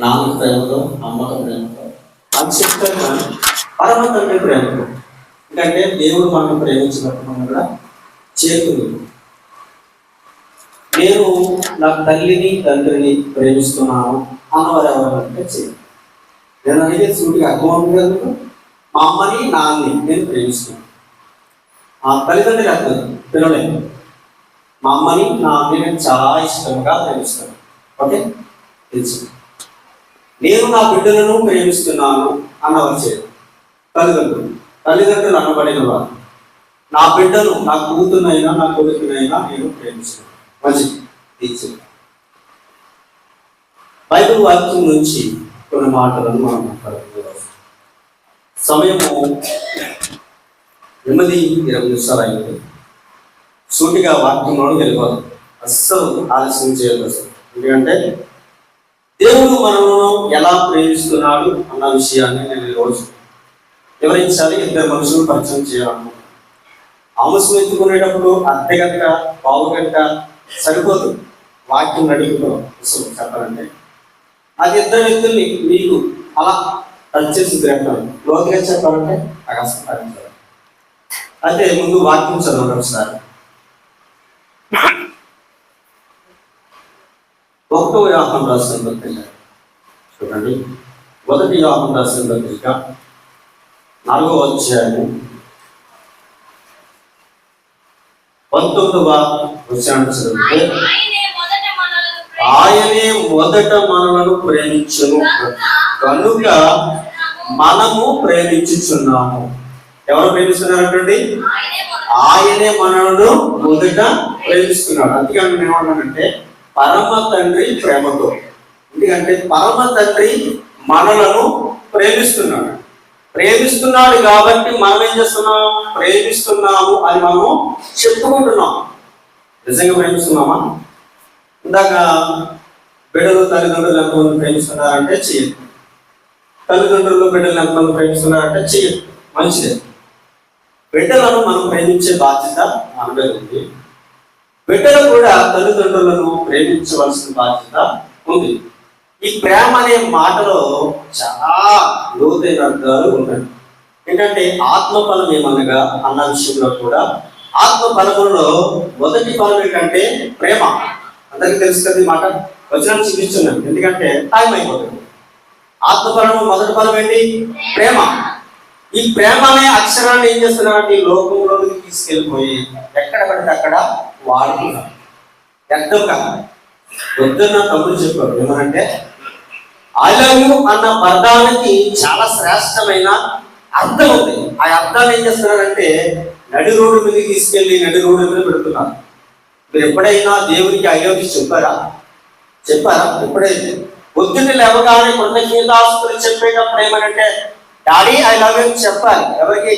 నాన్న ప్రేమతో, అమ్మక ప్రేమతో అది చెప్తారు. కానీ పరమ తండ్రి ప్రేమతో, ఎందుకంటే దేవుడు మనం ప్రేమించినప్పుడు మనం కూడా చేతులు. నేను నా తల్లిని తండ్రిని ప్రేమిస్తున్నాను అన్నవారు ఎవరంటే చేయాలి. నేను అడిగే సూటిగా అర్థమవుతుంది కదా. మా అమ్మని నాన్నని నేను ప్రేమిస్తున్నాను. ఆ తల్లిదండ్రులు అర్థం పిల్లలేను. మా అమ్మని నాన్నని నేను చాలా ఇష్టంగా ప్రేమిస్తాను. ఓకే, తెలుసు. నేను నా బిడ్డలను ప్రేమిస్తున్నాను అన్నవారు చేయాలి. తల్లిదండ్రులు అనబడిన వారు నా బిడ్డను, నా కూతునైనా నా కొడుకునైనా నేను ప్రేమిస్తున్నాను. మంచిది, తీర్చింది. బైబిల్ వాక్యం నుంచి కొన్ని మాటలను మనం మాట్లాడుతున్నాం. సమయము 8:20 అయింది. సూటిగా వాక్యంలోకి వెళ్ళిపోదు. అస్సలు ఆలస్యం చేయదు అసలు. ఎందుకంటే దేవుడు మనను ఎలా ప్రేమిస్తున్నాడు అన్న విషయాన్ని నేను ఈరోజు వివరించాలి. ఇద్దరు మనుషులు పరిచయం చేయాలనుకుంటున్నాను. ఆమోసం ఎత్తుకునేటప్పుడు అర్ధగంట, పావుగంట సరిపోదు వాక్యం నడుపుతాం. అసలు చెప్పాలంటే అది ఇద్దరు వ్యక్తుల్ని మీకు అలా టచ్ చేసి గ్రహించాలి. లోతుగా చెప్పాలంటే అకస్మాత్తుగా. అయితే ముందు వాక్యం చదవండి ఒకసారి. 1 యోహాను రాసిన పత్రిక చూడండి. 1 యోహాను రాసిన పత్రిక 4వ అధ్యాయము 19వ వచనాన్ని చదివితే, ఆయనే మొదట మనలను ప్రేమించును కనుక మనము ప్రేమించుచున్నాము. ఎవరు ప్రేమిస్తున్నారంటండి? ఆయనే మనలను మొదట ప్రేమిస్తున్నాడు. అందుకే నేను ఏమన్నానంటే పరమ తండ్రి ప్రేమతో. ఎందుకంటే పరమ తండ్రి మనలను ప్రేమిస్తున్నాడు కాబట్టి మనం ఏం చేస్తున్నాం? ప్రేమిస్తున్నాము అని మనము చెప్పుకుంటున్నాం. నిజంగా ప్రేమిస్తున్నామా? ఇందాక బిడ్డలు తల్లిదండ్రులు ఎంతమంది ప్రేమిస్తున్నారంటే చెయ్యదు. తల్లిదండ్రులు బిడ్డలు ఎంతమంది ప్రేమిస్తున్నారంటే చెయ్యదు. మంచిదే. బిడ్డలను మనం ప్రేమించే బాధ్యత మన మీద ఉంది. బిడ్డలు కూడా తల్లిదండ్రులను ప్రేమించవలసిన బాధ్యత ఉంది. ఈ ప్రేమ అనే మాటలో చాలా లోతైన అర్థాలు ఉన్నాయి. ఏంటంటే ఆత్మఫలం ఏమనగా అన్న విషయంలో కూడా ఆత్మఫలములో మొదటి ఫలం ఏంటంటే ప్రేమ. అందరికీ తెలుసు కదా ఈ మాట. వచనం చూపిస్తున్నాను ఎందుకంటే టైం అయిపోతుంది. ఆత్మఫలము మొదటి ఫలం ఏంటి? ప్రేమ. ఈ ప్రేమ అనే అక్షరాన్ని ఏం చేస్తున్నారంటే ఈ లోకంలోకి తీసుకెళ్ళిపోయి ఎక్కడ పడితే అక్కడ వాడుతున్నారు. ఎంతగా వద్దున్న తమ్ముడు చెప్పారు ఏమనంటే ఐ లవ్ యూ అన్న పదానికి చాలా శ్రేష్టమైన అర్థం ఉంది. ఆ అర్థాన్ని ఏం చేస్తున్నారంటే నడి రోడ్డు మీద తీసుకెళ్ళి నడి రోడ్డు మీద పెడుతున్నారు. మీరు ఎప్పుడైనా దేవునికి ఐ లవ్ యూ చెప్పారా? ఎప్పుడైతే పొద్దున్న లేవగానే కృతజ్ఞతాస్తులు చెప్పేటప్పుడు ఏమనంటే డాడీ ఐ లవ్ యూ చెప్పాలి. ఎవరికి?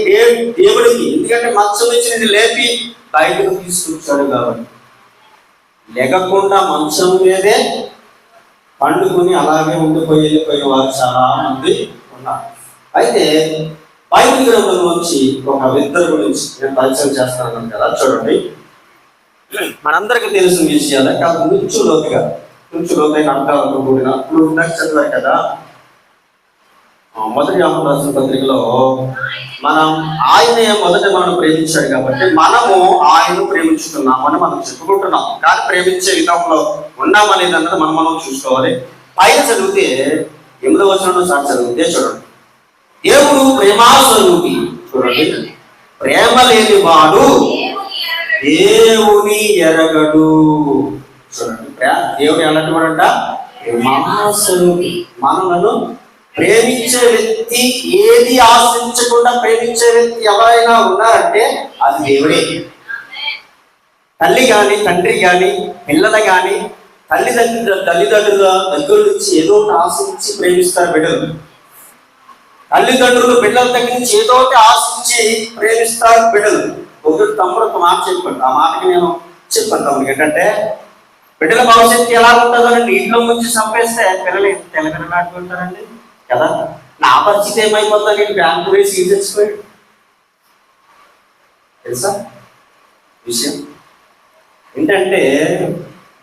దేవుడికి. ఎందుకంటే మంచం నుంచి లేపి బయటకు తీసుకొచ్చాడు కాబట్టి. లేకుండా మంచం మీదే పండుకొని అలాగే వెళ్ళిపోయిన వారు చాలా మంది ఉన్నారు. అయితే బైబిల్ గ్రంథం నుంచి ఒక ఇద్దరు గురించి నేను పరిచయం చేస్తాను కదా. చూడండి, మనందరికీ తెలిసిన విషయాలే కాదు, కొంచెం లోతైన అర్థాలతో కూడిన. ఇప్పుడు చదివారు కదా 1 యోహాను రాసిన పత్రికలో మనం ఆయనే మొదట మనం ప్రేమించాడు కాబట్టి మనము ఆయనను ప్రేమించుతున్నామని మనం చెప్పుకుంటున్నాం. కానీ ప్రేమించే విధంలో ఉన్నామనేది అన్నది మనం చూసుకోవాలి. పైన చదివితే 8వ వచనంలో సార్ చదివితే చూడండి, దేవుడు ప్రేమాస్వరూపి. చూడండి, ప్రేమ లేని వాడు దేవుని ఎరగడు. చూడండి, దేవుడు ఎలాంటి వాడంట? ప్రేమాస్వరూపి. మనలను ప్రేమించే వ్యక్తి, ఏది ఆశించకుండా ప్రేమించే వ్యక్తి ఎవరైనా ఉన్నారంటే అది దేవుడే. తల్లి కానీ తండ్రి కానీ పిల్లలు కానీ తల్లిదండ్రుల దగ్గర నుంచి ఏదో ఆశించి ప్రేమిస్తారు బిడ్డలు. తల్లిదండ్రులు బిడ్డల దగ్గర నుంచి ఏదో ఆశించి ప్రేమిస్తారు బిడ్డలు. ఒకటి తమ్ముడు ఒక మాట చెప్పండి. ఆ మాటకి నేను చెప్పాను తమ్ముడికి ఏంటంటే బిడ్డల భవిష్యత్తు ఎలా ఉంటుందని ఇంట్లో నుంచి చంపేస్తే పిల్లలు తెలగడలాడుకుంటారండి కదా. నా పరిస్థితి ఏమైపోతా? నేను బ్యాంకు వేసి తెచ్చిపోయాడు తెలుసా విషయం ఏంటంటే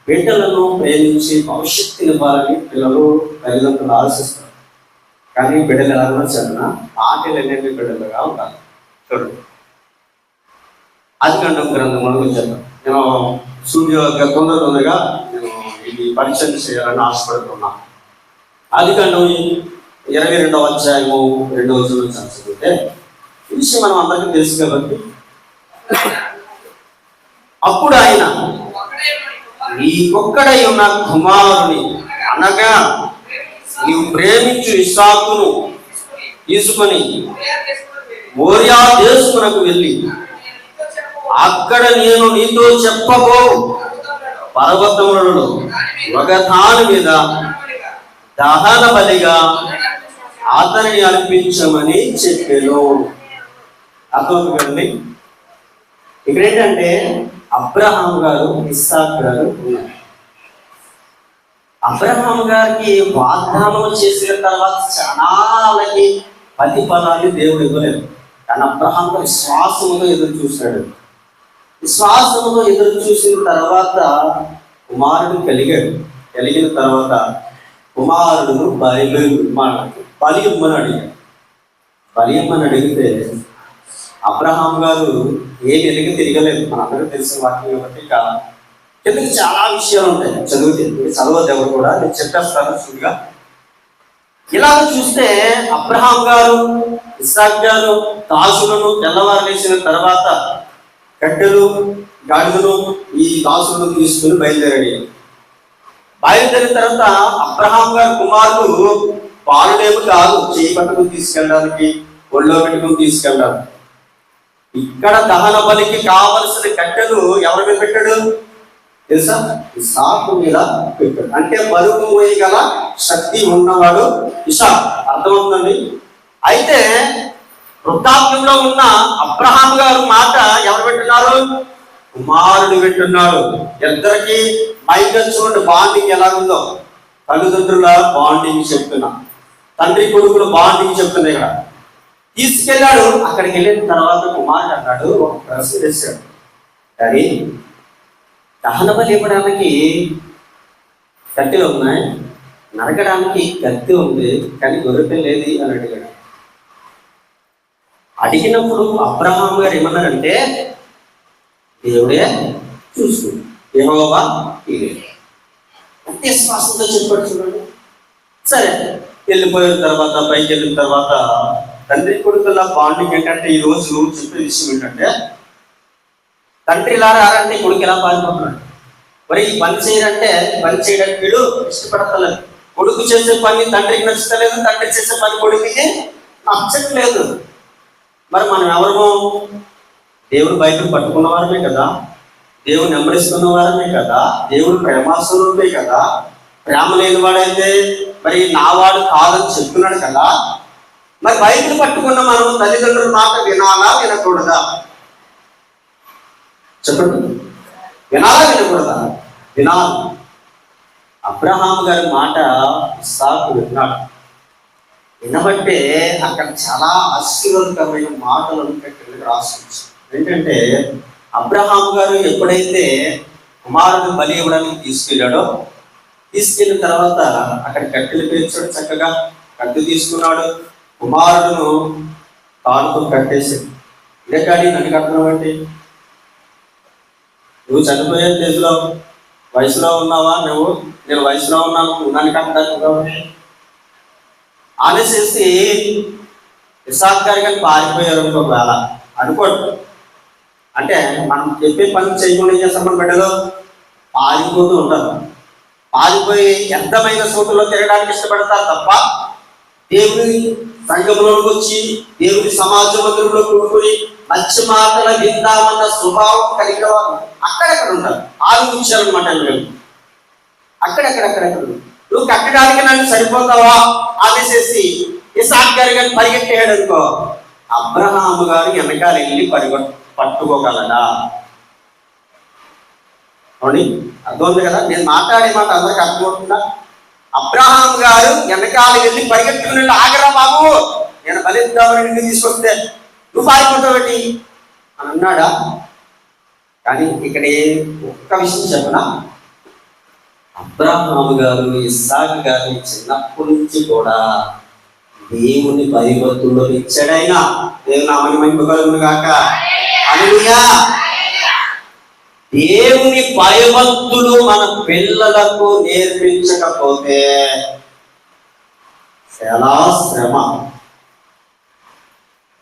బిడ్డలను ప్రేమించి భవిష్యత్తునివ్వాలని పిల్లలు తల్లిదండ్రులు ఆలోచిస్తారు. కానీ బిడ్డలు ఎలా కూడా చదివిన ఆటలు అనేవి బిడ్డలుగా ఉండాలి. చూడండి, ఆదికాండం గ్రంథం మనకు చెప్పాను. నేను తొందరగా నేను ఇది పరిచయం చేయాలని ఆశపడుతున్నాను. ఆదికాండం 22వ అధ్యాయము 2వ వచనం చదివితే ఈ విషయం మనం అందరికీ తెలుసు కాబట్టి, అప్పుడు ఆయన నీ ఒక్కడై ఉన్న కుమారుని అనగా నీవు ప్రేమించు ఇస్సాకును తీసుకొని మోరియా దేశమునకు వెళ్ళి అక్కడ నేను నీతో చెప్పబో పర్వతములలో ఒకదాని మీద దహన బలిగా అతనిని అర్పించమని చెప్పాను. అర్థమవుతుంది. ఇక్కడ ఏంటంటే అబ్రహాం గారు, ఇస్సాకు గారు ఉన్నారు. అబ్రహాం గారికి వాగ్దానం చేసిన తర్వాత చాలాకి ప్రతిఫలాన్ని దేవుడు ఇవ్వలేదు. కానీ అబ్రహాం గారు విశ్వాసముతో ఎదురు చూశాడు. విశ్వాసముతో ఎదురు చూసిన తర్వాత కుమారుడు కలిగాడు. కలిగిన తర్వాత కుమారుడును బలి ఇమ్మని అడిగాడు. బలి ఇమ్మని అడిగితే అబ్రహాం గారు ఏమి వెనక్కి తిరగలేదు. మనందరికీ తెలిసిన వాక్యం కాబట్టి కిందకి చాలా విషయాలు ఉంటాయి. చదవద్దు ఎవరు కూడా, నేను చెప్పేస్తాను చూడగా. ఇలాగ చూస్తే అబ్రహాం గారు, ఇస్సాకు గారు దాసులను తెల్లవారు లేచిన తర్వాత కట్టెలు గాడిదలు ఈ దాసులను తీసుకుని బయలుదేరాడు. బయలుదేరిన తర్వాత అబ్రహాం గారి కుమారుడు బాలుడేమి కాదు, చేయి పట్టుకుని తీసుకెళ్ళడానికి, ఒళ్ళో పెట్టుకుని తీసుకెళ్ళడానికి. ఇక్కడ దహన బలికి కావలసిన కట్టెలు ఎవరి మీద పెట్టాడు తెలుసా? ఇస్సాకు మీద పెట్టాడు. అంటే బరువు మోయగల శక్తి ఉన్నవాడు ఇస్సాకు. అర్థమవుతుందండి. అయితే వృద్ధాప్యంలో ఉన్న అబ్రహాం గారు మాట ఎవరు పెట్టున్నారు? కుమారుడు పెట్టున్నాడు. ఇద్దరికి మైండ్ చూడండి బాండింగ్ ఎలాగుందో. తల్లిదండ్రుల బాండింగ్ చెప్తున్నా, తండ్రి కొడుకుల బాండింగ్ చెప్తున్నా. ఇక్కడ తీసుకెళ్ళాడు. అక్కడికి వెళ్ళిన తర్వాత కుమారుడు అన్నాడు, ఒక ప్రశ్న వేశాడు, కానీ దహన బలి ఇవ్వడానికి కత్తిలు ఉన్నాయి, నరకడానికి కత్తి ఉంది, కానీ గొర్రె లేదు అని అడిగాడు. అడిగినప్పుడు అబ్రహాం గారు ఏమన్నారంటే, దేవుడే చూసుకుంది, యెహోవా ఇదే. అంతే శ్వాసంతో చెప్పాడు. చూడండి. సరే, వెళ్ళిపోయిన తర్వాత పైకి వెళ్ళిన తర్వాత తండ్రి కొడుకుల బాండింగ్ ఏంటంటే ఈ రోజు చెప్పే విషయం ఏంటంటే, తండ్రి ఇలా రారంటే కొడుకు ఎలా పారిపోతున్నాడు. మరి ఈ పని చేయడంటే పని చేయడానికి వీడు ఇష్టపడతలేదు. కొడుకు చేసే పని తండ్రికి నచ్చలేదు, తండ్రి చేసే పని కొడుకుకి నచ్చట్లేదు. మరి మనం ఎవరమో దేవుడు బయటకు పట్టుకున్న వారమే కదా, దేవుడు నెమ్మరిస్తున్న వారమే కదా, దేవుడు ప్రేమాస్వరూపే కదా. ప్రేమ లేని వాడైతే మరి నా వాడు కాదని చెప్తున్నాడు కదా. మరి బయటకు పట్టుకున్న మనం తల్లిదండ్రుల మాట వినాలా వినకూడదా? చెప్పండి, వినాలా వినకూడదా? వినాలి. అబ్రహాం గారి మాట ఇస్సాకు విన్నాడు. వినబట్టే అక్కడ చాలా ఆశీర్వాదకరమైన మాటలను రాసుకోవచ్చు. ఏంటంటే అబ్రహాం గారు ఎప్పుడైతే కుమారుడు బలి ఇవ్వడానికి తీసుకెళ్ళాడో, తీసుకెళ్ళిన తర్వాత అక్కడ కట్టెలు పేర్చాడు. చక్కగా కత్తి తీసుకున్నాడు, కుమారుడును తాడుతో కట్టేసాడు. ఇదే కానీ నన్ను కట్టడం అంటే, నువ్వు చనిపోయే స్టేజ్లో వయసులో ఉన్నావా? నేను వయసులో ఉన్నాను, నన్ను కట్టడానికి ఆలోచిస్తే ఇస్సాకు గారు కానీ పారిపోయారు ఒకవేళ అనుకోండి. అంటే మనం చెప్పే పని చేయకుండా ఏం చేస్తాం? మన బిడ్డలు పారిపోతూ ఉంటారు. పారిపోయి ఎంతమైన చోటులో తిరగడానికి ఇష్టపడతారు తప్ప దేవుని సంఘంలోకి వచ్చి దేవుని సమాజ మందిరంలో కూడుకుని మంచి మాటల విందామన్న స్వభావం కలిగిన వారు అక్కడెక్కడ ఉంటారు. ఆలోచించాలన్నమాట. అక్కడెక్కడెక్కడ నువ్వు కట్టడానికి నన్ను సరిపోతావా ఆలోచేసి ఇస్సాకు గారు కానీ పరిగెట్టేయాడు అనుకో, అబ్రహాము గారు వెనకాల వెళ్ళి పట్టుకోగలడా? అవుని అర్థమవుతుంది కదా. నేను మాట్లాడే మాట అందరికి అర్థమవుతుందా? అబ్రహాం గారు వెనకాల వెళ్ళి పరిగెట్టుకుని ఆగరా బాబు, నేను బలిద్దామని నిన్ను తీసుకొస్తే నువ్వు పారిపోతావేంటి అని అన్నాడా? కానీ ఇక్కడ ఒక్క విషయం చెప్పనా, అబ్రహాము గారు, ఇస్సాకు గారు చిన్నప్పటి నుంచి కూడా దేవుని భయభక్తుల్లో ఇచ్చాడైనా. దేవుని నామమున మహిమ కలుగును గాక. హల్లెలూయా. దేవుని భయభక్తులు మన పిల్లలకు నేర్పించకపోతే చాలా శ్రమ.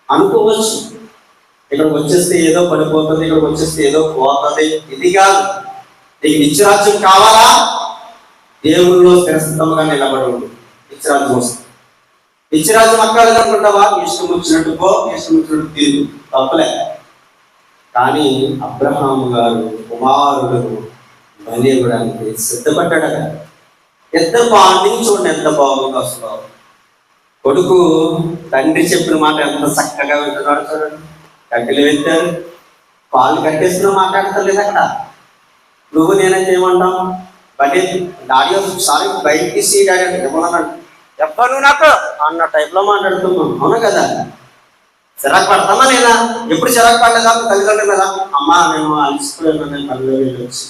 అనుకోవచ్చు ఇక్కడికి వచ్చేస్తే ఏదో పడిపోతుంది, ఇక్కడికి వచ్చేస్తే ఏదో పోతుంది. ఇది కాదు. నీకు నిత్యరాజ్యం కావాలా? దేవుళ్ళలో స్థిరస్థితంగా నిలబడి ఉండు, నిత్యరాజ్యం వస్తుంది. నిత్యరాజ్యం అక్కర్లేదు అనుకుంటావా? ఇష్టం వచ్చినట్టు పో, ఇష్టం వచ్చినట్టు తీరు, తప్పలే. కానీ అబ్రహాము గారు కుమారుడు బలి ఇవ్వడానికి సిద్ధపడ్డాడు. ఇద్దరు బాండింగ్ చూడండి ఎంత బాగుందో అసలు. కొడుకు తండ్రి చెప్పిన మాట ఎంత చక్కగా వింటున్నాడు చూడండి. కట్టెలు పెట్టారు, పాలు కట్టేస్తున్నా మాట్లాడతలేదు అక్కడ. నువ్వు నేనైతే ఏమంటావు? బట్ డాడీ ఒకసారి బయటికి తీసి డాడీ అంటే ఏమన్నాడు, చెప్పను నాకు అన్న టైప్లో మాట్లాడుతున్నాను. అవునా కదా? చిరాకు పడతామా లేదా? ఎప్పుడు చిరాకు పడలేదా తల్లిదండ్రుల మీద? అమ్మా నేను అలసిపోయాను, నేను పనిలో వెళ్ళి వచ్చి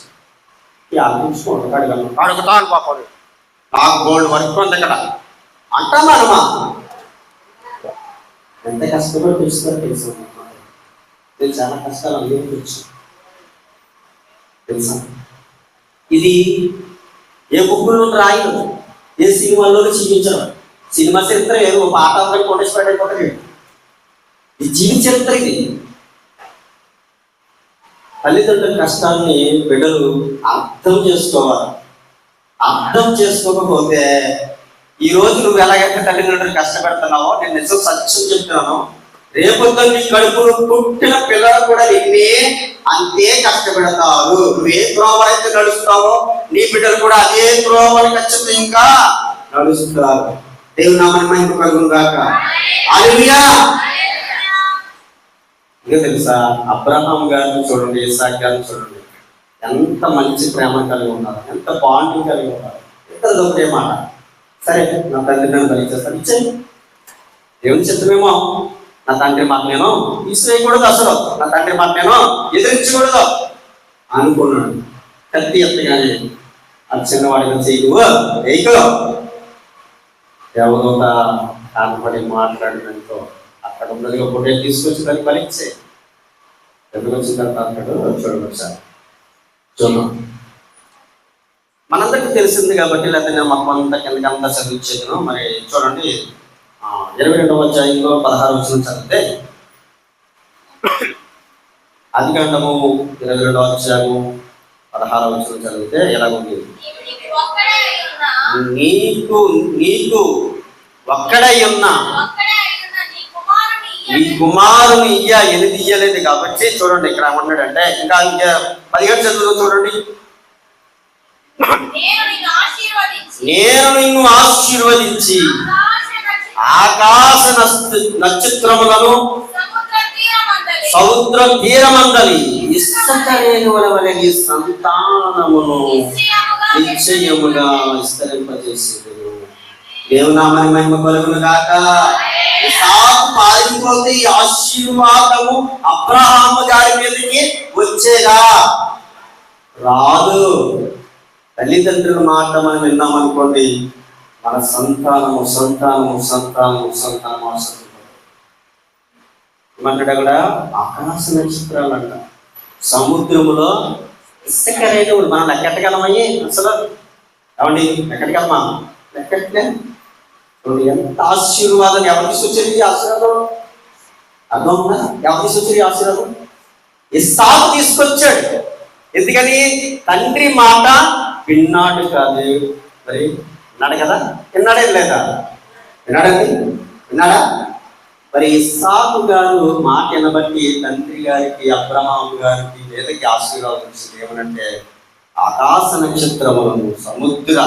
ఆలోచించుకోండి అడుగుతాను పాప, నాకు గోల్డ్ వర్క్ ఉంది ఇక్కడ అంటామా? అమ్మా ఎంత కష్టపడి తెలుసుకోవాలి తెలుసా? నేను చాలా కష్టాలు అనుభవించు తెలుసా? ఇది ఏ బుక్కులో రాయరు, ఏ సినిమాల్లో చూపించరు. సినిమా చరిత్ర ఏదో పాట కొట్టేసి పెట్టకపోతే ఇది జీవిత చరిత్ర. ఇది తల్లిదండ్రుల కష్టాన్ని బిడ్డలు అర్థం చేసుకోవాలి. అర్థం చేసుకోకపోతే ఈ రోజు నువ్వు ఎలాగైతే తల్లిదండ్రులు కష్టపెడుతున్నావో, నేను నిజం సత్యం చెప్తున్నాను, రేపొద్దు నీ కడుపులో పుట్టిన పిల్లలు కూడా నిన్నే అంతే కష్టపెడతారు. నువ్వు ఏ త్రోవ అయితే నడుస్తావో నీ బిడ్డలు కూడా అదే త్రోవని ఖచ్చితంగా ఇంకా నడుస్తారు. దేవుని నామమున మహిమ కలుగును గాక. హల్లెలూయా. ఇంకా తెలుసా, అబ్రహాము గారిని చూడండి, ఇస్సాకు గారిని చూడండి, ఎంత మంచి ప్రేమ కలిగి ఉన్నారు, ఎంత బాండింగ్ కలిగి ఉన్నారు. ఎంత ఒకటే మాట, సరే నా తండ్రి నన్ను బలి చేస్తాను, ఇచ్చేయి. దేవుని చిత్తమేమో నా తండ్రి మాట నేను తీసివేయకూడదు, అసలు నా తండ్రి మాట నేను ఎదిరించకూడదు అనుకున్నాడు. కత్తి ఎత్తగానే ఆ చిన్నవాడిగా చేయకు వేయకు. దేవదూత కానపడి మాట్లాడినంతో అక్కడ ఉన్నదిగా పొట్టే తీసుకొచ్చి దాన్ని బలిచ్చే. ఎందుకు వచ్చిన తర్వాత అంటాడు, చూడండి ఒకసారి చూద్దాం. మనందరికీ తెలిసింది కాబట్టి, లేకపోతే నేను మొత్తం అంతా కిందకంతా చదివించేది. మరి చూడండి 22వ అధ్యాయంలో 16వ వచనం చదివితే, ఆదికాండము 22వ అధ్యాయము 16వ వచనం చదివితే ఎలాగుంది? నీకు ఒక్కడై ఉన్న నీ కుమారుని ఎనిమిది ఇయ్యలేదు కాబట్టి, చూడండి ఇక్కడ ఏమన్నాడంటే, ఇంకా 17 చదువులో చూడండి, నేను నిన్ను ఆశీర్వదించి ఆకాశ నక్షత్రములను సముద్ర తీరమందలి ఇసుక రేణువుల వలె నీ సంతానమును నిశ్చయముగా విస్తరింపజేసేది. దేవుని నామమున మహిమ కలుగును గాక. ఇస్సాకు పారిపోతే ఈ ఆశీర్వాదము అబ్రహాము గారి మీదకి వచ్చేదా? రాదు. తల్లిదండ్రుల మాట మనం విన్నామనుకోండి, మన సంతానము సంతానము సంతానము సంతానము ఏమంటాడు అక్కడ? ఆకాశ నక్షత్రాలు అంట, సముద్రములో ఇసుక రేణువులు. మనం లెక్కెట్టగలమయ్యి అసలు? ఏమండి లెక్కెట్టగలమా? లెక్కెట్టలే. ఎంత ఆశీర్వాదం! ఎవరు తీసుకొచ్చారు ఈ ఆశీర్వాదం? అర్థమవుతుందా? ఎవరు తీసుకొచ్చారు ఈ ఆశీర్వాదం? ఇస్సాకు తీసుకొచ్చాడు. ఎందుకని? తండ్రి మాట విన్నాడు కాదు. మరి విన్నాడు కదా? విన్నాడే లేదా? విన్నాడండి, విన్నాడా? మరి ఇస్సాకు గారు మాట వినబట్టి తండ్రి గారికి, అబ్రహాము గారికి వేదకి ఆశీర్వాదం వచ్చింది. ఏమనంటే, ఆకాశ నక్షత్రములను సముద్ర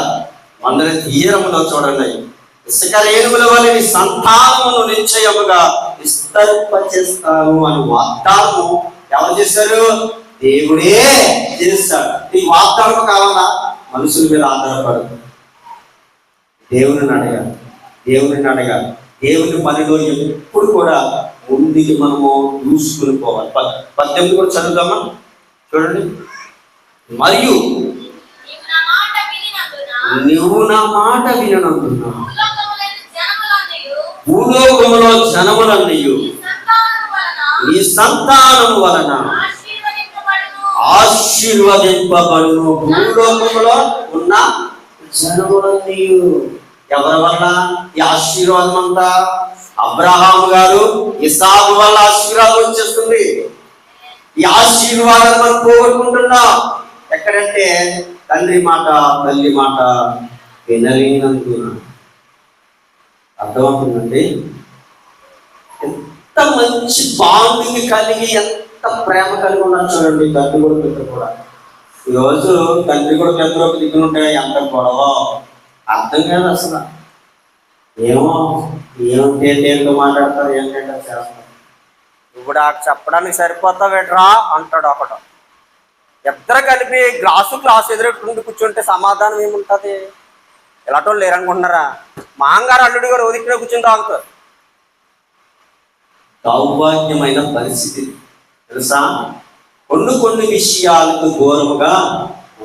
మందర తీరములో చూడండి ఇసుక రేణువుల వలె నీ సంతానమును నిశ్చయముగా విస్తరింపచేస్తాను అని వాగ్దానము ఎవరు చేశారు? దేవుడే చేస్తాడు. ఈ వాగ్దానం కావాలా? మనుషుల మీద ఆధారపడదు. దేవుని అడగాలి, దేవుని అడగాలి. దేవుని పనిలో ఎప్పుడు కూడా ముందుకి మనము చూసుకుని పోవాలి. 18 కూడా చదువుదామా? చూడండి. మరియు నువ్వు నా మాట విననందున భూలోకములో జనములన్నీయు నీ సంతానము వలన ఆశీర్వదింపబడును. భూలోకములో ఉన్న జనములన్నీయు ఎవరి వల్ల ఈ ఆశీర్వాదం అంతా? అబ్రహాము గారు ఇసాకు వల్ల ఆశీర్వాదం వచ్చేస్తుంది. ఈ ఆశీర్వాదాన్ని మనం పోగొట్టుకుంటున్నాం. ఎక్కడంటే తండ్రి మాట తల్లి మాట వినలేనందున. అర్థమవుతుందండి? ఎంత మంచి బాండింగ్ కలిగి, ఎంత ప్రేమ కలిగి ఉన్నారు చూడండి తండ్రి కొడుకు కూడా. ఈరోజు తండ్రి కొడుకు ఎంతో దిగులు ఉంటే ఎంత గొడవ అర్థం కాదు అసలు. ఏమంటే ఏంటో మాట్లాడతారు, ఏంటంటే చేస్తారు. ఇప్పుడు ఆ చెప్పడానికి సరిపోతావేట్రా అంటాడు ఒకడు. ఇద్దరు కలిపి గ్లాసు ఎదురెట్టుండి కూర్చుంటే సమాధానం ఏముంటుంది? ఇలాంటి లేరనుకుంటున్నారా? మాంగారు అల్లుడి గారు ఒదిక్కడ కూర్చుని తాగుతారు. దౌర్భాగ్యమైన పరిస్థితి తెలుసా? కొన్ని విషయాలకు దూరముగా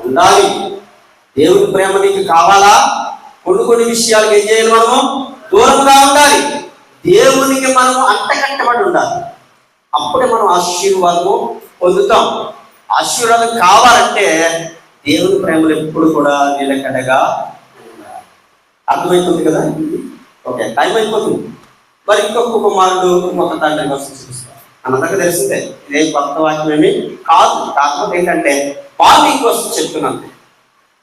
ఉండాలి. దేవుని ప్రేమ నీకు కావాలా? కొన్ని విషయాలకు ఏం చేయాలి? మనము దూరంగా ఉండాలి. దేవునికి మనము అంటకట్టబడి ఉండాలి. అప్పుడే మనం ఆశీర్వాదము పొందుతాం. ఆశీర్వాదం కావాలంటే దేవుని ప్రేమలు ఎప్పుడు కూడా నిలకడగా ఉండాలి. అర్థమైపోతుంది కదా? ఓకే, టైం అయిపోతుంది. మరి ఇంకొక కుమారుడు ఒక తండ్రి కోసం చూపిస్తారు. అందరికీ తెలిసిందే, ఇదేం కొత్త వాక్యం ఏమి కాదు. కాకపోతే ఏంటంటే బాండింగ్ కోసం చెప్తున్నాను.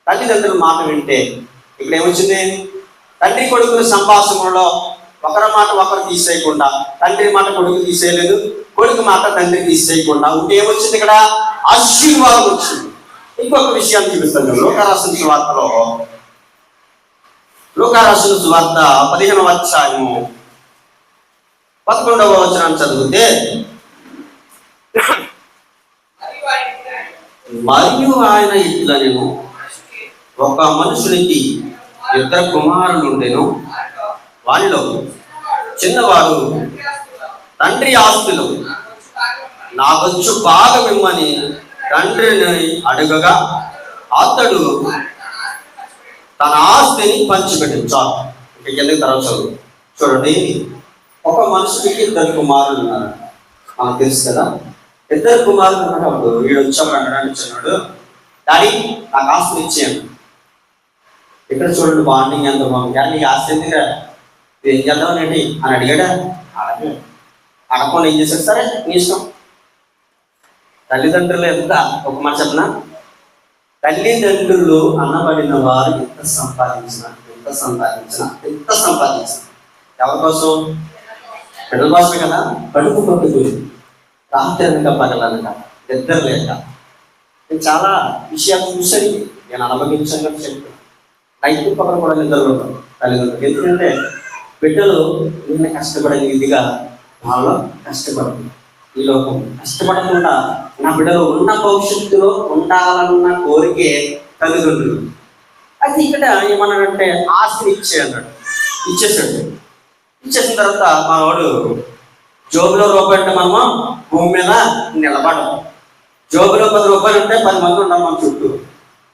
తల్లిదండ్రుల మాట వింటే ఇక్కడ ఏమొచ్చింది? తండ్రి కొడుకుల సంభాషణలో ఒకరి మాట ఒకరు తీసేయకుండా, తండ్రి మాట కొడుకు తీసేయలేదు, కొడుకు మాట తండ్రి తీసేయకుండా ఉంటే ఏమొచ్చింది? ఇక్కడ ఆశీర్వాదం వచ్చింది. ఇంకొక విషయాన్ని చూపిస్తాను. లోకారాసిన సువార్తలో, లోకారాసిన సువార్త 15వ అధ్యాయము 11వ వచనాన్ని చదివితే, మరియు ఆయన ఇట్లనెను, ఒక మనుషునికి 2 కుమారులు ఉండెను. వారిలో చిన్నవాడు తండ్రి ఆస్తులు నాకొచ్చు బాగా మిమ్మని తండ్రిని అడగగా అతడు తన ఆస్తిని పంచిపెట్టించాలి. ఎందుకు తర్వాత చూడండి. ఒక మనుషుడికి 2 కుమారులు ఉన్నారు. మనకు తెలుసు కదా. 2 కుమారులు ఉన్నప్పుడు వీడు వచ్చాడు అనడానికి చిన్నాడు, డాడీ నాకు ఆస్తిని ఇచ్చేయండి. ఇక్కడ చూడండి బాండింగ్ ఎంత బాగుంది. నీకు ఆస్తి ఎందుకు, ఏం చేద్దాం ఏంటి అని అడిగాడా? అడగకుండా ఏం చేశాడు? సరే నీ ఇష్టం. తల్లిదండ్రులు ఎంత ఒక మాట చెప్పిన, తల్లిదండ్రులు అనబడిన వారు ఎంత సంపాదించిన ఎవరి కోసం? బిడ్డల కోసమే కదా. కడుపు పట్టుకు రాత్రి అనక పగలనక నిద్ర లేక నేను చాలా విషయాలు చూసాను. నేను అనుభవించాను చెప్తాను. నైట్ పక్కన కూడా నిద్రలో ఉంటాను తల్లిదండ్రులు. ఎందుకంటే బిడ్డలు నిన్న కష్టపడని ఇదిగా వాళ్ళు కష్టపడదు. ఈ లోకం కష్టపడకుండా నా బిడ్డలు ఉన్న భవిష్యత్తులో ఉండాలన్న కోరికే తల్లిదండ్రులు. అయితే ఇక్కడ ఏమన్నాడంటే ఆస్తిని అన్నాడు. ఇచ్చేసాడు. ఇచ్చేసిన తర్వాత మా వాడు జోబులో రూపాయి ఉంటే మనము భూమి మీద నిలబడం. జోబులో 10 రూపాయలు ఉంటే 10 మంది ఉండాలి మన చుట్టూ.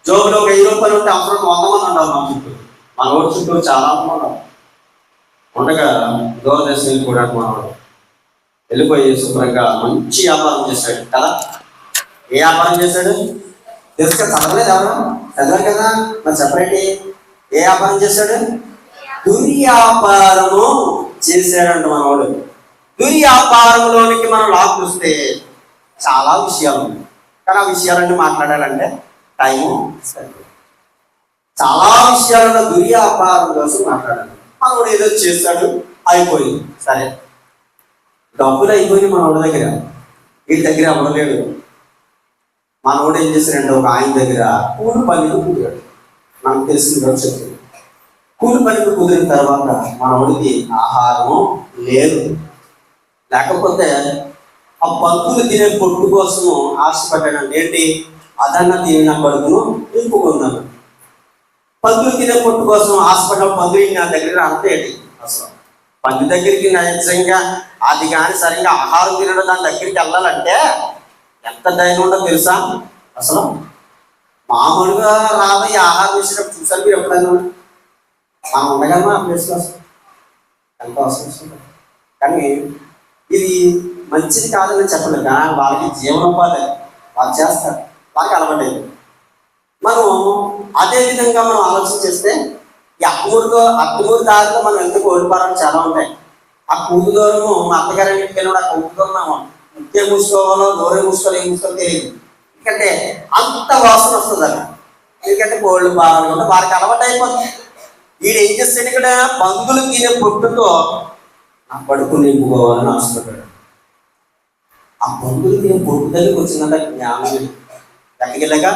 జోబులో 1000 రూపాయలు ఉంటే అవసరం 100 మంది ఉండాలి మన చుట్టూ. మన ఊరి చుట్టూ చాలా మంది ఉండగా దూరదర్శనం కూడా మనవాడు వెళ్ళిపోయి శుభ్రంగా మంచి వ్యాపారం చేశాడు కదా. ఏ వ్యాపారం చేశాడు తెలుసు కదా? చదవలేదు ఎవరు? చదివారు కదా. మరి సెపరేట్ ఏ వ్యాపారం చేశాడు? దుర్వ్యాపారము చేశాడంట మనవాడు. దుర్వ్యాపారంలోనికి మనం లాక్కుస్తే చాలా విషయాలు ఉన్నాయి. కానీ ఆ విషయాలన్నీ మాట్లాడాలంటే టైము సరిపోదు. చాలా విషయాలలో దుర్వ్యాపారం కోసం మాట్లాడాలి. మనవాడు ఏదో చేస్తాడు, అయిపోయింది. సరే, డబ్బులు అయిపోయింది మనవాడి దగ్గర. వీడి దగ్గర అవ్వలేడు. మనవాడు ఏం చేశాడంటే ఒక ఆయన దగ్గర కూలి పనికి కుదిరాడు. మనకు తెలిసిన కూడా చెప్తుంది. కూలి పనికి కుదిరిన తర్వాత మనవాడికి ఆహారము లేదు. లేకపోతే ఆ పంతులు తినే పొట్టు కోసము ఆశపడ్డాడు. ఏంటి? అదన్న తిన కడుపును నింపుకున్నాను. పంతులు తినే పొట్టు కోసం ఆశపడ్డ పంతులు నా దగ్గర అంతేంటి? అసలు పంది దగ్గరికి నిజంగా అది కానీ సరిగ్గా ఆహారం తినడం దాని దగ్గరికి వెళ్ళాలంటే ఎంత ధైర్యం ఉండదు తెలుసా? అసలు మామూలుగా రాబోయే ఆహారం వేసేటప్పుడు చూసారు మీరు ఎప్పుడైనా? మనం ఉండగలమా ఆ ప్లేస్లో? ఎంత అవసరం వస్తుంది. కానీ ఇది మంచిది కాదని చెప్పలేదు, కానీ వాళ్ళకి జీవనోపాధి, వాళ్ళు చేస్తారు, వాళ్ళకి అలవాటైంది. మనం అదే విధంగా మనం ఆలోచన చేస్తే ఈ అత్తమూరు దారిలో మనం ఎందుకు ఓడిపోవడం చాలా ఉంటాయి. ఆ కూతు దూరము మా అత్తగారి ఇంటికి వెళ్ళి ఆ కూతు దూరము ముఖ్యం మూసుకోవాలో దూరం మూసుకోవాలి, ఏం మూసుకోవాలో తెలియదు. ఎందుకంటే అంత వాసన వస్తుంది అది. ఎందుకంటే కోళ్ళు బాగా కూడా వారికి అలవాటు అయిపోతుంది. వీడు ఏం చేస్తాడు, ఇక్కడ పందులు తినే పొట్టుతో ఆ పడుకు నింపుకోవాలని ఆశపడ్డాడు. ఆ పందులు తినే పొట్టు దగ్గరికి వచ్చిందంట జ్ఞానం. ఎక్కడికెళ్ళగా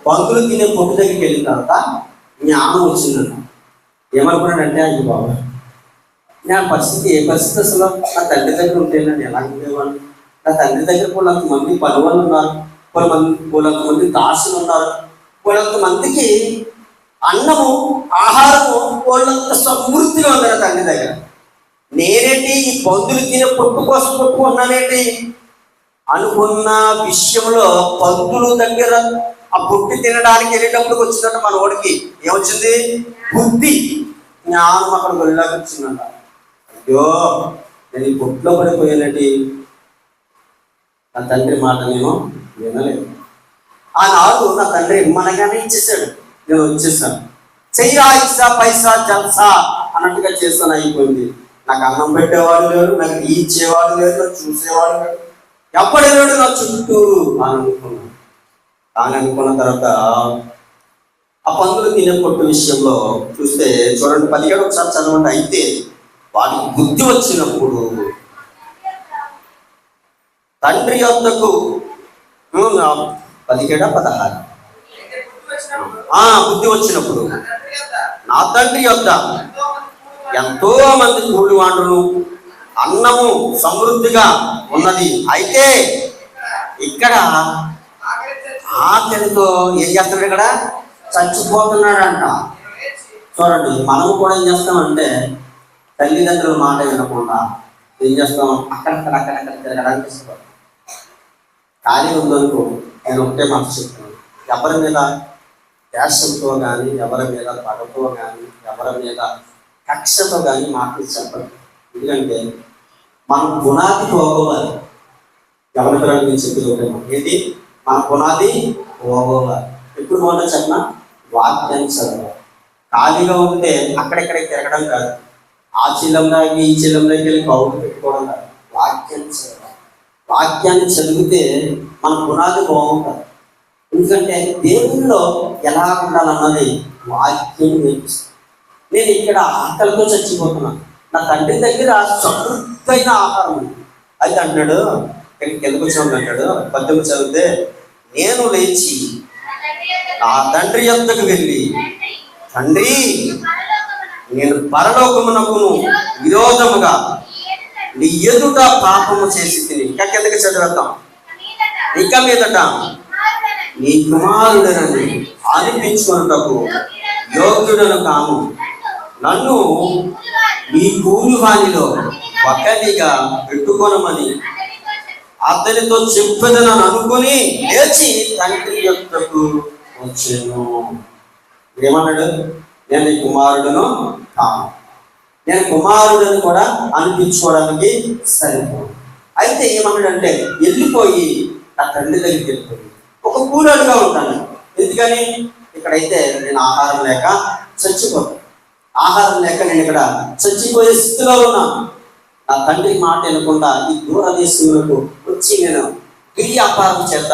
పందులు తినే పొట్టు దగ్గరికి వెళ్ళిన తర్వాత జ్ఞానం వచ్చిందంట. ఏమనుకున్నాడంటే, అయ్యి బాబు నా పరిస్థితి ఏ పరిస్థితి అసలు, నా తండ్రి దగ్గర ఉంటే నేను ఎలా ఉండేవాడిని? నా తండ్రి దగ్గర కొంతమంది పనులు ఉన్నారు, కొంతమంది దాసులు ఉన్నారు, కొంతమందికి అన్నము ఆహారము వాళ్ళంత సమృద్ధిగా ఉంది నా తండ్రి దగ్గర. నేనేంటి ఈ పందులు తినే పొట్టు కోసం కొట్టుకున్నానేంటి అనుకున్న విషయంలో పందులు దగ్గర ఆ పొట్టు తినడానికి వెళ్ళేటప్పుడు వచ్చిందంట మన వాడికి ఏమొచ్చింది? బుద్ధి, జ్ఞానం అక్కడ వెళ్ళాక వచ్చిందంట. అయ్యో నేను ఈ పొట్టులో పడిపోయానండి, నా తండ్రి మాట నేను వినలేదు. ఆనాడు నా తండ్రి మనగానే ఇచ్చేసాడు, నేను వచ్చేసాను. చెయ్యా ఇచ్చా పైసా జల్సా అన్నట్టుగా చేస్తాను, అయిపోయింది. నాకు అన్నం పెట్టేవాడు లేడు, నాకు ఇచ్చేవాడు లేదు, నాకు చూసేవాడు లేడు, ఎప్పటి లేడు నా చుట్టూరు అని అనుకున్నాను. అని అనుకున్న తర్వాత ఆ పందులు తినే పొట్టు విషయంలో చూస్తే చూడండి, 17 ఒకసారి చదవండి. అయితే వాటికి బుద్ధి వచ్చినప్పుడు తండ్రి యొద్దకు 17, 16 బుద్ధి వచ్చినప్పుడు నా తండ్రి యొద్ద ఎంతో మంది కూలివాండ్రులు, అన్నము సమృద్ధిగా ఉన్నది. అయితే ఇక్కడ ఆకలితో ఏం చేస్తున్నాడు, ఇక్కడ చచ్చిపోతున్నాడంట. చూడండి, మనము కూడా ఏం చేస్తామంటే తల్లిదండ్రుల మాట వినకుండా ఏం చేస్తాం, అక్కడక్కడ తిరగడానికి ఇష్టపడతాం. ఖాళీ ఉందనుకో, నేను ఒకటే మాట చెప్తున్నాను, ఎవరి మీద ద్వేషంతో కానీ, ఎవరి మీద పగతో కానీ, ఎవరి మీద కక్షతో కానీ మాటలు చెప్పడం. ఎందుకంటే మన పునాది పోగోవాలి. ఎవరి పిల్లలు నేను చెప్పి ఏంటి, మన పునాది పోగోవాలి. ఎప్పుడు పోతా చెప్పిన వాక్యాన్ని చదవాలి. ఖాళీగా ఉంటే అక్కడెక్కడికి తిరగడం కాదు, ఆ చిల్లంలోకి ఈ చిల్లంలోకి వెళ్ళి కౌలు పెట్టుకోవడం కాదు, వాక్యాన్ని చదవాలి. వాక్యాన్ని చదివితే మన పునాది బాగుంటుంది. ఎందుకంటే దేవుల్లో ఎలా ఉండాలన్నది వాక్యం నేర్పిస్తుంది. నేను ఇక్కడ ఆకలితో చచ్చిపోతున్నాను, నా తండ్రి దగ్గర సమృద్ధైన ఆహారం ఉంది. అయితే అంటున్నాడు, ఇక్కడికి ఎందుకు వచ్చినాడు అంటాడు, 18 చదివితే, నేను లేచి నా తండ్రి యొద్దకు వెళ్ళి, తండ్రి నేను పరలోకమునకును విరోధముగా నీ ఎదుట పాపము చేసి తిని. ఇంకా కిందకి చదివేద్దాం. ఇక మీదట నీ కుమారుడనని అనిపించుకొనుటకు యోగ్యుడను కాను, నన్ను నీ కూలి వానిలో ఒకరిగా పెట్టుకొనమని అతనితో చెప్పదనని అనుకుని లేచి తండ్రి యొద్దకు వచ్చాను. ఏమన్నాడు, నేను నీ కుమారుడును కాను, నేను కుమారుడని కూడా అనిపించుకోవడానికి సరిపోదు. అయితే ఏమన్నాడంటే, వెళ్ళిపోయి నా తండ్రి దగ్గరికి వెళ్ళిపోయి ఒక కూలీగా ఉంటాను. ఎందుకని, ఇక్కడైతే నేను ఆహారం లేక చచ్చిపోతాను, ఆహారం లేక నేను ఇక్కడ చచ్చిపోయే స్థితిలో ఉన్నాను. నా తండ్రి మాట వినకుండా ఈ దూరదేశంలో వచ్చి నేను వ్యాపారం చేత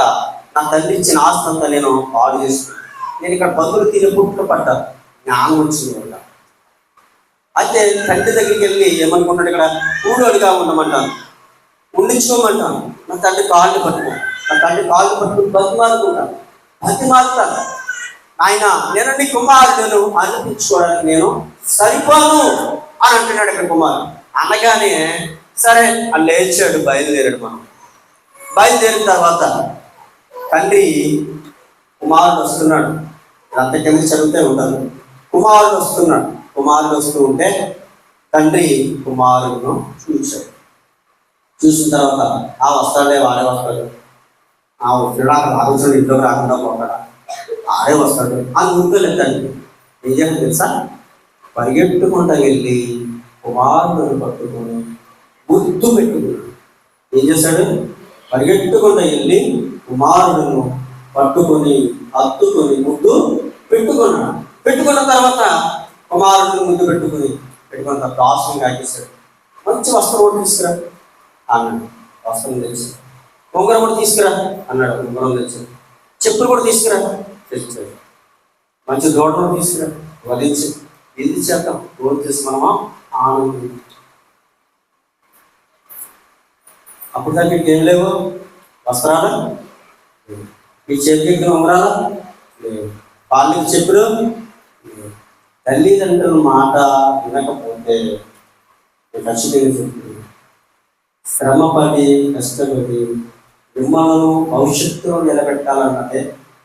నా తండ్రి ఇచ్చిన ఆస్తి అంతా నేను పాడు చేసుకున్నాను. నేను ఇక్కడ బంధువులు తిని పుట్టుకు పడ్డా, జ్ఞానం వచ్చింది వల్ల. అయితే తండ్రి దగ్గరికి వెళ్ళి ఏమనుకుంటాడు, ఇక్కడ కూలోడిగా ఉండమంటాను, ఉండించుకోమంటాను. నా తండ్రి కాళ్ళు పట్టుకున్నాను, నా తండ్రి కాళ్ళు పట్టుకుని బతిమాలుకుంటాను, బతిమాలుతాను. ఆయన నేను నీ కుమారుడును అనిపించుకోవడానికి నేను సరిపోను అని అంటున్నాడు ఇక్కడ కుమారుడు. అనగానే సరే అని లేచాడు, బయలుదేరాడు. మనం బయలుదేరిన తర్వాత తండ్రి కుమారుడు వస్తున్నాడు. అంత కింద చదివితే ఉంటారు. కుమారుడు వస్తున్నాడు. కుమారుడు వస్తూ ఉంటే తండ్రి కుమారుడును చూశాడు. చూసిన తర్వాత వస్తాడే, వాడే వస్తాడు, ఆ వచ్చినా అక్కడ ఆలోచన ఇంట్లోకి రాకుండా పోతాడా, ఆడే వస్తాడు అని ఊరుకోలేదండి. ఏం చేయాలి తెలుసా? పరిగెట్టుకుంటా వెళ్ళి కుమారుడు పట్టుకొని ముద్దు పెట్టుకున్నాడు. ఏం చేశాడు? పరిగెట్టుకుంటా వెళ్ళి కుమారుడును పట్టుకొని హత్తుకొని ముద్దు పెట్టుకున్నాడు. పెట్టుకున్న తర్వాత కుమారుడిని ముద్దు పెట్టుకున్న తర్వాత ఆశ్రమం కాకేశాడు. మంచి వస్త్రం కూడా తీసుకురా అన్నాడు. వస్త్రం తెచ్చి, ఉంగరం కూడా తీసుకురా అన్నాడు. ఉంగరం తెచ్చాడు. చెప్పులు కూడా తీసుకురా తెచ్చాడు. మంచి దూడ కూడా తీసుకురా వధించి ఇది చేద్దాం, రోజు చేసి మనమా ఆనందం. అప్పుడు దాకా ఏం లేవు, వస్త్రాలు ఈ చేతికి ఉంగరాలా లేవు, వాళ్ళకి చెప్పులు లేవు. తల్లిదండ్రుల మాట వినకపోతే ఖచ్చితంగా చెప్తుంది, శ్రమపడి కష్టపడి మిమ్మల్ని భవిష్యత్తులో నిలబెట్టాలన్నదే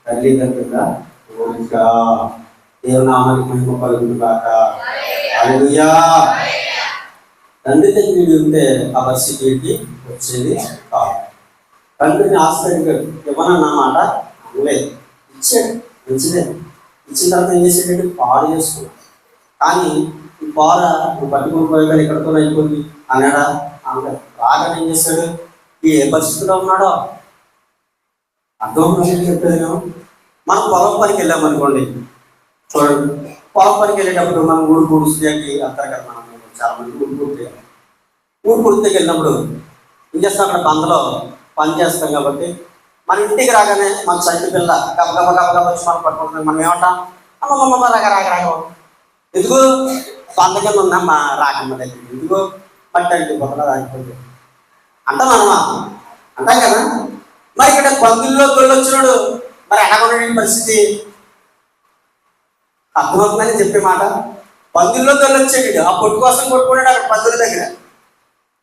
తల్లిదండ్రుల కోరిక. దేవునామానికి మహిమ కలుగును గాక. హల్లెలూయా. తండ్రి దగ్గర ఉంటే ఆ పరిస్థితికి వచ్చేది కాదు. తండ్రిని ఆశ్రయించాడు, ఇవ్వనన్న మాట అనలేదు, ఇచ్చాడు, మంచిదే. ఇచ్చిన తర్వాత ఏం చేసేటట్టు పాడు చేసుకున్నాడు. కానీ ఈ పార నువ్వు పట్టుకుని పోయి ఎక్కడితో అయిపోయింది అన్నాడా? అనలేదు. రాగానే ఏం చేశాడు? ఏ పరిస్థితిలో ఉన్నాడో అర్థం చెప్పేది. మనం పొలం పనికి వెళ్ళామనుకోండి, చూడండి, పొలం పనికి వెళ్ళేటప్పుడు మనం ఊరు పూడికి అంటారు కదా, మనం చాలా మంది ఊరు పూర్తికి వెళ్ళినప్పుడు ఏం చేస్తాం? అక్కడ బందలో పని చేస్తాం కాబట్టి మన ఇంటికి రాగానే మన చంటి పిల్ల గబగబ వచ్చి మనం పట్టుకుంటున్నాం. మనం ఏమంటాం? అమ్మమ్మ రాగ ఎందుకు బంద కింద ఉన్నా మా రాకమ్మ దగ్గర ఎందుకు పట్టండి బొక్కలో రాకపోతే అంటాం మనమా? అంటాం కదా. మరి ఇక్కడ పందుల్లో తొలొచ్చినాడు, మరి ఎలాగొండే పరిస్థితి అర్థమవుతుందని చెప్పే మాట. పందుల్లో తొలొచ్చాడు, ఆ పొట్టు కోసం కొట్టుకున్నాడు అక్కడ పందుల దగ్గర,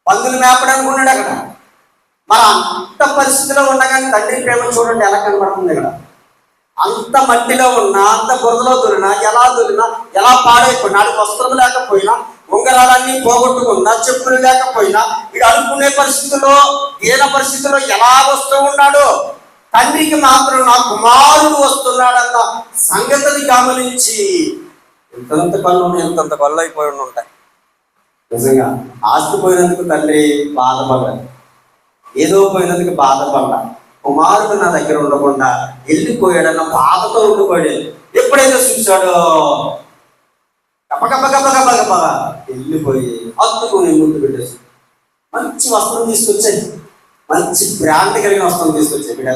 పందులు మేపడానికి ఉన్నాడు అక్కడ. మరి అంత పరిస్థితిలో ఉండగానే తండ్రి ప్రేమ చూడండి ఎలా కనబడుతుంది ఇక్కడ. అంత మట్టిలో ఉన్నా, అంత బురదలో దొరినా, ఎలా పాడైపోయినా, ఆడికి వస్త్రం లేకపోయినా, ఉంగరాలన్నీ పోగొట్టుకున్నా, చెప్పులు లేకపోయినా, వీడు అనుకునే పరిస్థితుల్లో, దీన పరిస్థితుల్లో ఎలా వస్తూ ఉన్నాడు, తండ్రికి మాత్రం నా కుమారుడు వస్తున్నాడన్న సంగతిని గమనించి ఎంతంత కళ్ళు అయిపోయి ఉంటాయి. నిజంగా ఆస్తి పోయినందుకు తండ్రి బాధపడ్డాడు, ఏదో పోయినందుకు బాధపడ్డా, కుమారుడు నా దగ్గర ఉండకుండా వెళ్ళిపోయాడన్న బాధతో ఉండిపోయాడు. ఎప్పుడైతే చూశాడో గబగబ వెళ్ళిపోయి హత్తుకుని ముందు పెట్టేసి మంచి వస్త్రం తీసుకొచ్చాయి, మంచి బ్రాండ్ కలిగిన వస్త్రం తీసుకొచ్చాయి. బిడ్డ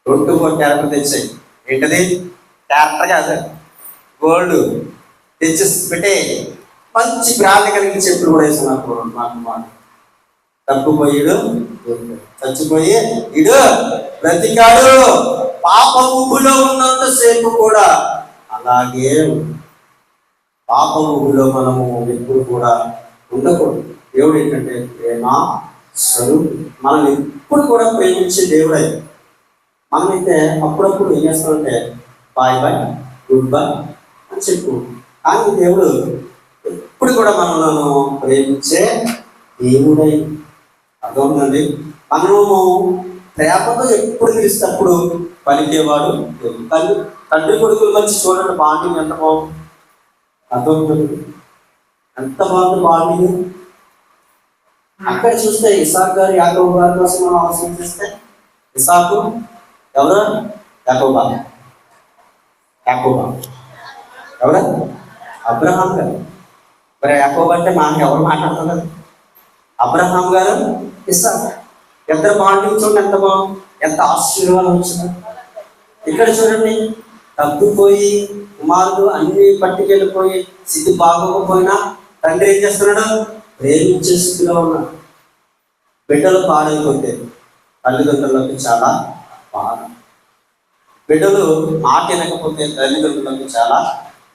రొట్టు క్యారెక్టర్ తెచ్చాయి. ఏంటది? క్యారెక్టర్ కాదు, గోల్డ్ తెచ్చి పెట్టే మంచి బ్రాండ్ కలిగిన చెప్పులు కూడా వేస్తున్నారు. నాకు తప్పిపోయాడు, చచ్చిపోయి ఇడు బ్రతికాడు. పాప ఊబులో ఉన్నంతసేపు కూడా అలాగే పాప ఊబులో మనము ఎప్పుడు కూడా ఉండకూడదు. దేవుడు ఏంటంటే ప్రేమ స్వరూపి, మనల్ని ఎప్పుడు కూడా ప్రేమించే దేవుడే. మనమైతే అప్పుడప్పుడు ఏం చేస్తామంటే బాయ్ బాయ్ గుడ్ బాయ్ అని చెప్పు, కానీ దేవుడు ఎప్పుడు కూడా మనలను ప్రేమించే దేవుడై. అర్థమవుతుందండి? మనము ప్రేమతో ఎప్పుడు పిలిస్తే అప్పుడు పలికేవాడు తండ్రి కొడుకులు మంచి చూడండి బాండింగ్ ఎంత బాగుంది. అర్థమవుతుంది? ఎంత బాగుంది బాండింగ్. అక్కడ చూస్తే ఇసాక్ గారు యాకోబు గారి కోసం మనం అవసరం చేస్తే, ఇసాకు ఎవరు? యాకోబా ఎవరు? అబ్రహాం గారు. మరి యాకోబు అంటే ఎవరు మాట్లాడుతున్నారు? అబ్రహాం గారు, ఇస్సాకు. ఇద్దరు బాండింగ్ చూడండి ఎంత బాగుంది, ఎంత ఆశీర్వాదం వచ్చింది. ఇక్కడ చూడండి, తగ్గిపోయి కుమారుడు అన్ని పట్టుకెళ్ళిపోయి స్థితి బాగోకపోయినా తండ్రి ఏం చేస్తున్నాడు? ప్రేమించే స్థితిలో ఉన్నాడు. బిడ్డలు పాడైపోతే తల్లిదండ్రులకు చాలా బాధ, బిడ్డలు మాట వినకపోతే తల్లిదండ్రులకు చాలా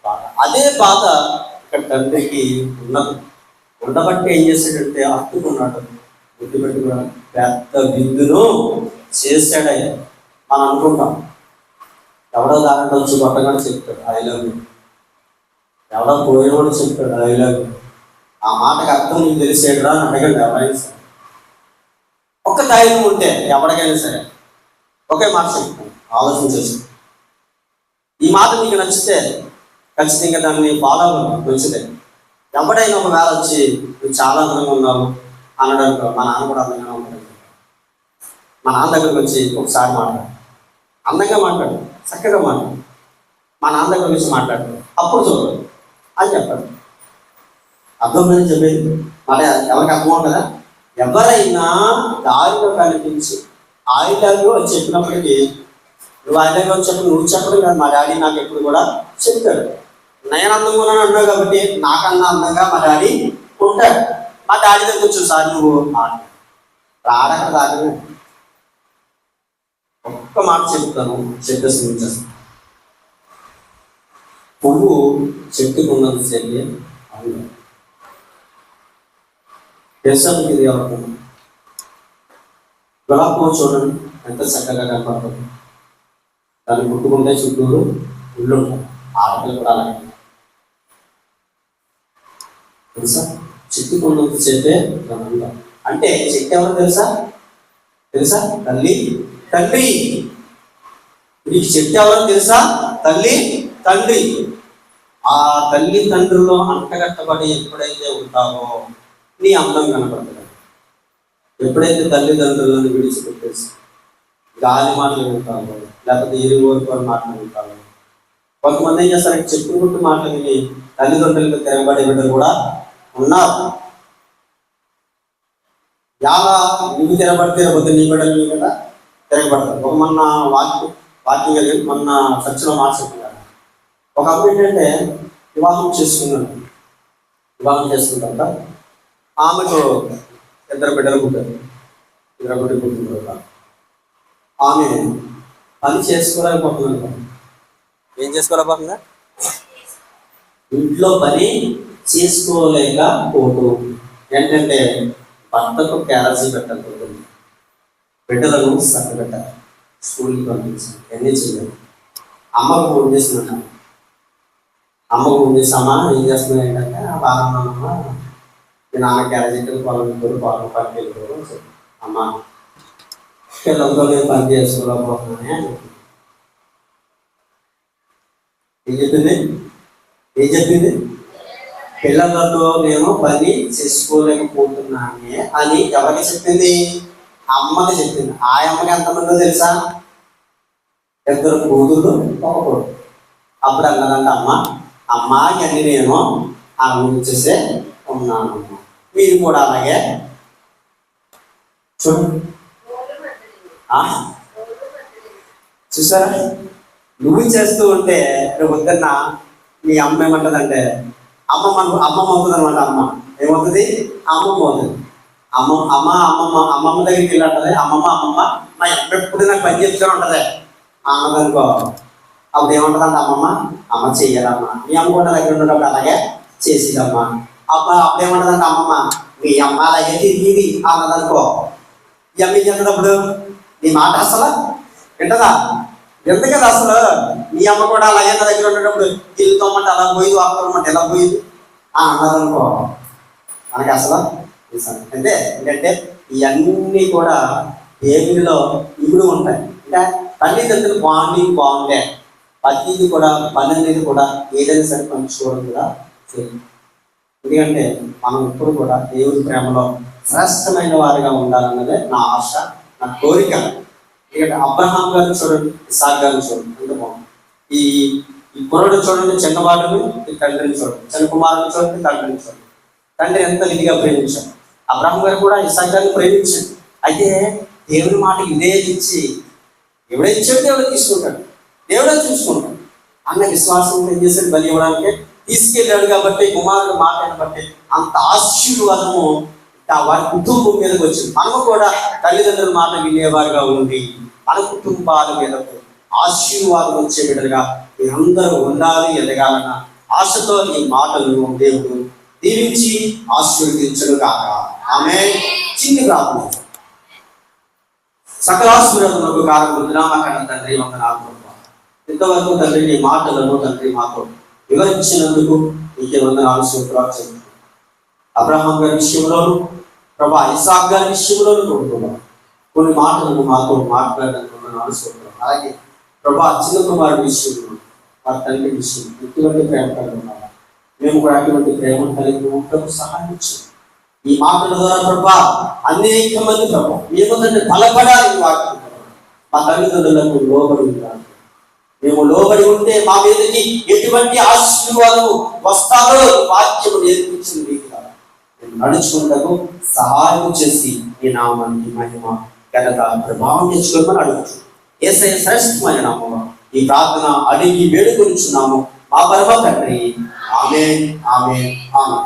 బాధ. అదే బాధ ఇక్కడ తండ్రికి ఉన్నది. ఉండబట్టి ఏం చేశాడంటే హత్తుకున్నాడు, గుర్తు పెట్టుకున్నాడు, పెద్ద బిందును చేశాడయ్యా. మనం అనుకుంటాం ఎవడో దాంట్లో వచ్చి కొట్టగానే చెప్తాడు ఐ లవ్ యూ, ఎవడో పోయేవాడు చెప్తాడు ఐ లవ్ యూ. ఆ మాటకు అర్థం నీకు తెలిసేడురా అని అడగండి ఎవరైనా. ఒక ఒక్క ధైర్యం ఉంటే ఎవరికైనా సరే ఒకే మాట చెప్తాను, ఆలోచన చేసి ఈ మాట మీకు నచ్చితే ఖచ్చితంగా దాన్ని ఫాలో అవ్వడం మంచిదే. ఎవడైనా ఒకవేళ వచ్చి నువ్వు చాలా అందంగా ఉన్నావు అనడానికి, మా నాన్న కూడా అందంగా ఉంటాడు, మా నాన్న దగ్గరికి వచ్చి ఒకసారి మాట్లాడు, అందంగా మాట్లాడు, చక్కగా మాట్లాడు, మా నాన్న దగ్గర వచ్చి మాట్లాడు, అప్పుడు చూడు అని చెప్పాడు. అర్థమైందని చెప్పేది మాట ఎవరికి అర్థం ఉంటుందా? ఎవరైనా దారిలో కనిపించి ఆయుధాలు అని చెప్పినప్పటికీ నువ్వు ఆయుధాలు అని చెప్పి నువ్వు చెప్పడం కాదు, మా డాడీ నాకు ఎప్పుడు కూడా చెప్తాడు. నేను అందంగా ఉన్నాను అన్నావు కాబట్టి నాకన్నా అందంగా మా డాడీ ఉంటాడు. మా డాడీ దగ్గర వచ్చేసారి నువ్వు రాడక దాకా ఒక్క మాట చెప్తాను, చెప్పేసి ఉంచేస్తాను. పువ్వు చెట్టుకున్నది చెల్లి అవును తెలుసానికి ఇది ఎవరు? గులాబీ పువ్వు చూడండి ఎంత చక్కగా కనపడుతుంది. దాన్ని ముట్టుకుంటే చుట్టూరు ఇల్లు ఉంటాయి, ఆడపిల్ల కూడా అలాగే తెలుసా. చెట్టుకున్నంత చెప్పే అంటే చెట్టు ఎవరు తెలుసా? తెలుసా? తల్లి తండ్రి. నీకు చెట్టు ఎవరో తెలుసా? తల్లి తండ్రి. ఆ తల్లి తండ్రిలో అంటగట్టబడి ఎప్పుడైతే ఉంటావో నీ అందం కనపడుతుంది. ఎప్పుడైతే తల్లిదండ్రులను విడిచిపెట్టేసి గాలి మాటలు వింటావో లేకపోతే ఇరుగోరుకోని మాటలు వింటావో, కొంతమంది ఏం చేస్తారంటే చెప్పుకుంటూ మాటలు విని తల్లిదండ్రులకు తిరగబడే బిడ్డలు కూడా ఉన్నారు. ఎలా నువ్వు తిరగబడితే రేపు నీ బిడ్డలు నీ కదా తిరగబడతారు. ఒక మొన్న వాక్యం కలిగి మొన్న చర్చలో మాట్లాడుతున్నారు. ఒక అమ్మ ఏంటంటే వివాహం చేసుకున్నాడు. వివాహం చేసుకున్న తర్వాత ఆమెకు ఇద్దరు బిడ్డలు పుట్టారు. ఇద్దరు బిడ్డలు పుట్టిన తర్వాత ఆమె పని చేసుకోలేకపోతున్నాను. ఏం చేసుకోలేకపోతుందా? ఇంట్లో పని చేసుకోలేకపోతూ ఏంటంటే భర్తకు క్యారసీ పెట్టకపోతుంది, బిడ్డలను సక్క పెట్టాలి, స్కూల్కి పంపించాలి, ఎన్ని చేయాలి. అమ్మకు ఫోన్ చేస్తున్నాను. అమ్మకు ఫోన్ చేసి అమ్మ ఏం చేస్తున్నా ఏంటంటే బాగా ఉన్నానమ్మా, మీ నాన్న క్యారసీ పొలం పాలు పనికి వెళ్ళిపోవడం అమ్మ పిల్లలతో నేను పని చేసుకోలేకపోతున్నానే అని ఏం చెప్పింది? పిల్లలతో నేను పని చేసుకోలేకపోతున్నానే అని ఎవరికి చెప్పింది? అమ్మకి చెప్పింది. ఆ అమ్మకి ఎంతమందో తెలుసా? ఇద్దరు కూతురు ఒక కొడుకు. అప్పుడు అన్నదంట అమ్మ అని నేను అనుభవించేసే ఉన్నాను, మీరు కూడా అలాగే చూడండి. చూసారా? నువ్వు చేస్తూ ఉంటే రేపు పొద్దున్న మీ అమ్మ ఏమంటదంటే అమ్మమ్మ అవుతుంది అనమాట. అమ్మ ఏమవుతుంది? అమ్మమ్మ అవుతుంది. అమ్మమ్మ దగ్గరికి వెళ్ళి అంటది అమ్మమ్మ మా అమ్మ ఎప్పుడు నాకు పని చెప్తూనే ఉంటది అన్నదనుకో. అప్పుడు ఏమంటదంటే అమ్మ చెయ్యాలమ్మా, మీ అమ్మ కూడా దగ్గర ఉన్నప్పుడు అలాగే చేసేదమ్మా. అప్పుడు ఏమంటదంటే అమ్మమ్మ మీ అమ్మ అలాగే తిరిగి అన్నదనుకో. ఈ అమ్మ ఏం చేస్తున్నప్పుడు నీ మాట అసలు వింటదా? ఎంత కదా అసలు. మీ అమ్మ కూడా అలాగే నా దగ్గర ఉండేటప్పుడు ఇల్లు తోమంటే అలా పోయింది, వాడుకోమంటే ఎలా పోయింది అన్నదనుకో. మనకి అసలు అంటే ఏంటంటే ఇవన్నీ కూడా దేవునిలో ఇప్పుడు ఉంటాయి. అంటే తల్లిదండ్రులు బాండింగ్ బాగుంటే ప్రతిది కూడా పని అనేది కూడా ఏదైనా సరే పంచుకోవడం కూడా చేయాలి. ఎందుకంటే మనం ఎప్పుడు కూడా దేవుని ప్రేమలో శ్రేష్టమైన వారిగా ఉండాలన్నదే నా ఆశ, నా కోరిక. ఎందుకంటే అబ్రహాం గారిని చూడండి, ఇస్సాకు గారిని చూడండి, ఎంత బాగుంది. ఈ కుర్రడు చూడండి, చిన్నవాడుని తండ్రిని చూడండి, చిన్న కుమారుని చూడండి, తండ్రిని చూడండి. తండ్రి ఎంత విధిగా ప్రేమించాడు. అబ్రహాం గారు కూడా ఇస్సాకు గారిని ప్రేమించాడు. అయితే దేవుని మాట ఇదే ఇచ్చి ఎవడే ఇచ్చాడు దేవుడే తీసుకుంటాడు, దేవుడే చూసుకుంటాడు అన్న విశ్వాసం ఏం చేశాడు? బలి ఇవ్వడానికి తీసుకెళ్ళాడు. కాబట్టి కుమారుడు మాటను బట్టి అంత ఆశీర్వాదము వారి కుటుంబం మీదకి వచ్చింది. మనము కూడా తల్లిదండ్రుల మాట వినేవారుగా ఉండి మన కుటుంబాల మీదకు ఆశీర్వాదం వచ్చే బిడ్డలుగా మీరందరూ ఉండాలి, ఎదగాలన్న ఆశతో ఈ మాటలు దేవుడు దీవించి ఆశీర్వదించడు కాక. ఆమె చిన్ని ప్రార్థన. సకలాశీర్వాదములకు కారణం నామకరణ తండ్రి వందనాలు. ఇంతవరకు తండ్రి నీ మాటలను తండ్రి మాతో వివరించినందుకు నీకే వందనాలు, స్తోత్రాలు. అబ్రహాం గారి విషయంలోను ప్రభా, ఇస్సాకు గారి విషయంలోను కోరుతున్నాం. కొన్ని మాటలను మాతో మాట్లాడాలనుకున్నాను అనుకుంటున్నాను. అలాగే ప్రభా చిన్న కుమారుడి విషయంలో వారి తండ్రి విషయం ఎటువంటి ప్రేమ కలిగి ఉన్నారా, మేము కూడా అటువంటి ప్రేమ కలిగి ఉండటం సహాయం చేయండి. ఈ మాటల ద్వారా ప్రభా అనేక మంది ప్రభా మేము తండ్రి బలపడాలని వాక్యం మా తల్లిదండ్రులకు లోబడి ఉంటారు. మేము లోబడి ఉంటే మా మీదకి ఎటువంటి ఆశీర్వాదం వస్తారో వాక్యము నేర్పించిన రీతిగా మేము నడుచుకుంటకు సహాయం చేసి ఈ నామాన్ని మహిమ ఘనత ప్రభావం తెచ్చుకోమని అడుగుతుంది. యేసయ్య శ్రేష్టమైన నామములో ఈ ప్రార్థన అడిగి వేడుకొనిచున్నాము మా పరమ తండ్రి. ఆమేన్, ఆమేన్, ఆమేన్.